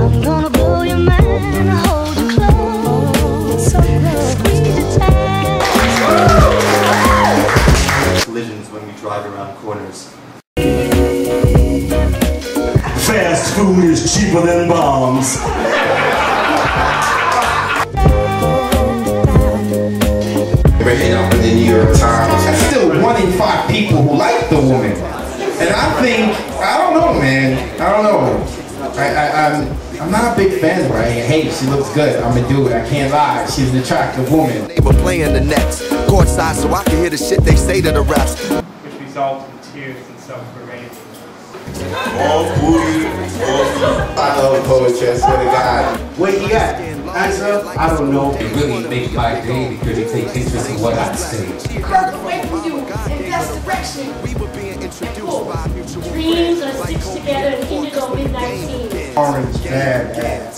I'm gonna blow your mind, hold you close, so close, squeeze you tight. Collisions when we drive around corners. Fast food is cheaper than bombs. In the New York Times, that's still 1 in 5 people who like the woman. And I think, I don't know, man. I don't know. I'm not a big fan of her. Hey, she looks good. I'm gonna do it. I can't lie. She's an attractive woman. They were playing the Nets courtside, so I could hear the shit they say to the refs. Which resulted in tears and self-revenge. Oh, booty. I love poetry, I swear to God. What you got? Answer? I don't know. It really makes my day because you take interest in what I say. Further away from you in this direction. Dreams are stitched together in indigo midnight scenes. Orange badass.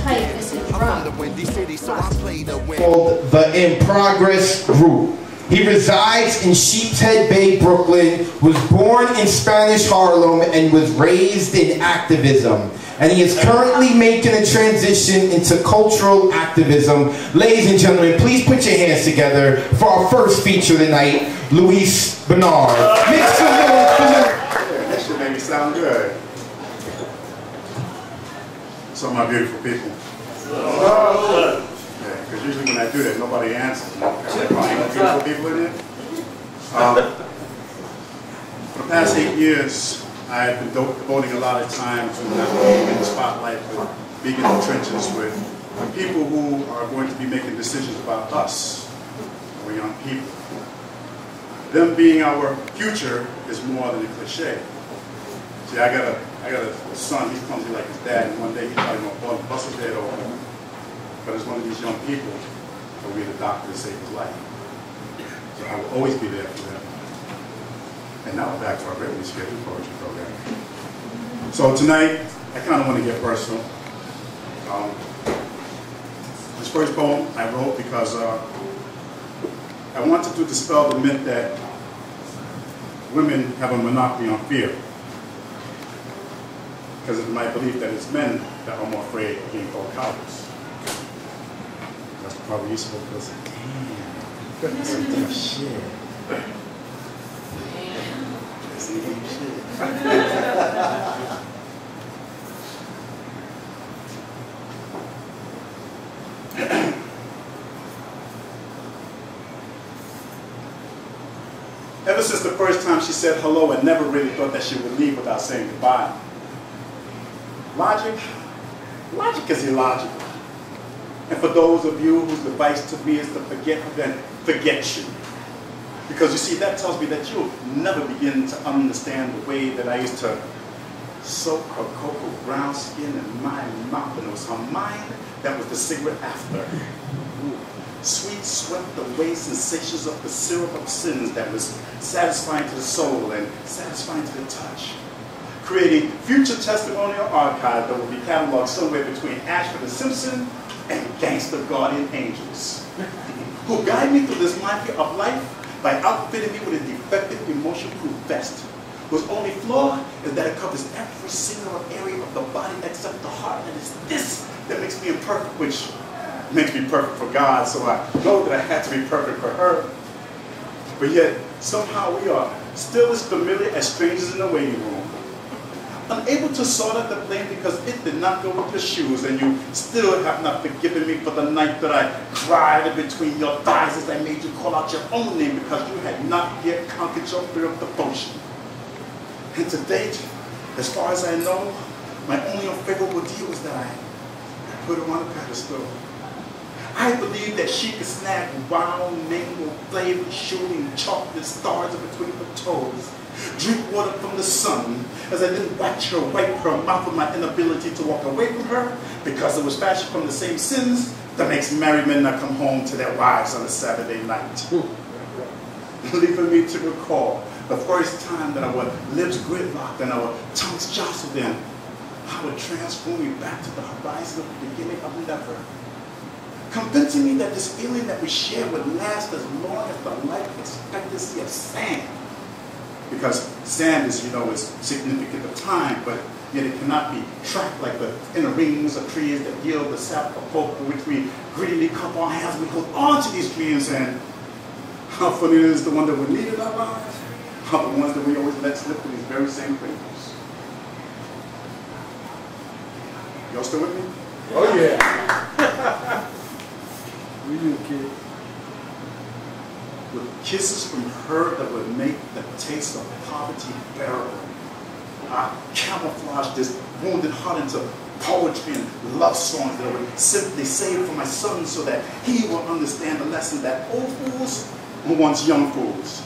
Tight as a drum. Called the In Progress Group. He resides in Sheepshead Bay, Brooklyn, was born in Spanish Harlem, and was raised in activism. And he is currently making a transition into cultural activism. Ladies and gentlemen, please put your hands together for our first feature tonight, Luis Bernard. That shit made me sound good. So my beautiful people. Because usually when I do that, nobody answers. Beautiful people in here. For the past 8 years, I've been devoting a lot of time to not being in the spotlight, but being in the trenches with people who are going to be making decisions about us, our young people. Them being our future is more than a cliche. See, I got a son, he's clumsy like his dad, and one day he's probably going to bust his head open. But it's one of these young people who will be the doctor to save his life. So I will always be there for them. And now back to our regularly scheduled poetry program. So tonight, I kind of want to get personal. This first poem I wrote because I wanted to dispel the myth that women have a monopoly on fear. Because it's my belief that it's men that are more afraid of being called cowards. That's the part where you're supposed to say, damn, that's some tough shit. Ever since the first time she said hello, I never really thought that she would leave without saying goodbye. Logic is illogical. And for those of you whose advice to me is to forget, then forget you. Because you see, that tells me that you'll never begin to understand the way that I used to soak her cocoa brown skin in my mouth, and it was her mind that was the cigarette after. Sweet swept away sensations of the syrup of sins that was satisfying to the soul and satisfying to the touch. Creating future testimonial archive that will be cataloged somewhere between Ashford and Simpson and Gangster Guardian Angels, who guide me through this minefield of life by outfitting me with a defective emotion-proof vest, whose only flaw is that it covers every single area of the body except the heart, and it's this that makes me imperfect, which makes me perfect for God, so I know that I had to be perfect for her. But yet, somehow we are still as familiar as strangers in the waiting room. Unable to sort out the blame because it did not go with your shoes, and you still have not forgiven me for the night that I cried in between your thighs as I made you call out your own name because you had not yet conquered your fear of devotion. And to date, as far as I know, my only unfavorable deal was that I put her on a pedestal. I believed that she could snag wild, mango flavored shooting chocolate stars in between her toes, drink water from the sun, as I didn't watch her wipe her mouth with my inability to walk away from her because it was fashioned from the same sins that makes married men not come home to their wives on a Saturday night. Leaving me to recall the first time that our lips gridlocked and our tongues jostled in, how it transformed me back to the horizon of the beginning of never. Convincing me that this feeling that we share would last as long as the life expectancy of sand. Because sand, as you know, is significant of time, but yet it cannot be tracked like the inner rings of trees that yield the sap of hope, for which we greedily cup our hands, we hold on to these dreams, and how funny it is the one that we need in our lives, are the ones that we always let slip through these very same fingers. Y'all still with me? Oh yeah. We do, kid. With kisses from her that would make the taste of poverty bearable. I camouflaged this wounded heart into poetry and love songs that I would simply save for my son so that he will understand the lesson that old fools are once young fools.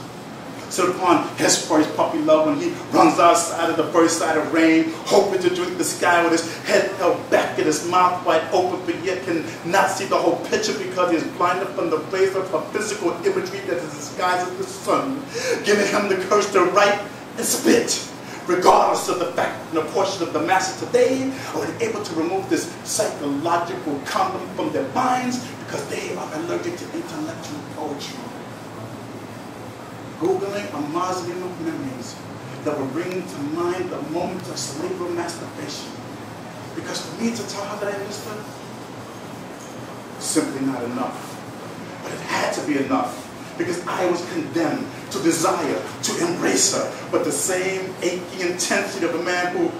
So upon his first puppy love, when he runs outside of the first sight of rain, hoping to drink the sky with his head held back and his mouth wide open, but yet can not see the whole picture because he is blinded from the face of her physical imagery that is disguised as the sun, giving him the courage to write and spit, regardless of the fact that a portion of the masses today are unable to remove this psychological condom from their minds because they are allergic to intellectual poetry. Googling a mausoleum of memories that will bring to mind the moment of cerebral masturbation. Because for me to tell her that I missed her, simply not enough. But it had to be enough, because I was condemned to desire, to embrace her, but the same aching intensity of a man who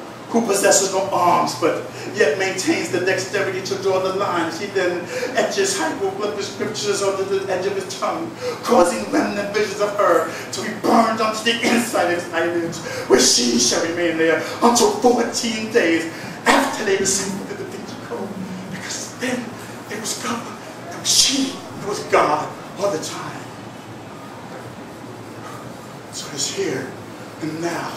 possesses no arms, but yet maintains the dexterity to draw the lines. He then etches hieroglyphic scriptures onto the edge of his tongue, causing remnant visions of her to be burned onto the inside of his eyelids, where she shall remain there until 14 days after they receive the victory code. Because then it was God, it was she, it was God all the time. So it's here and now,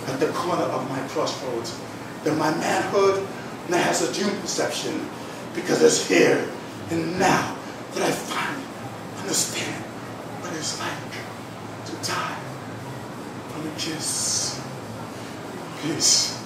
at the corner of my crossroads, that my manhood now has a due perception, because it's here and now that I finally understand what it's like to die from a kiss. Peace.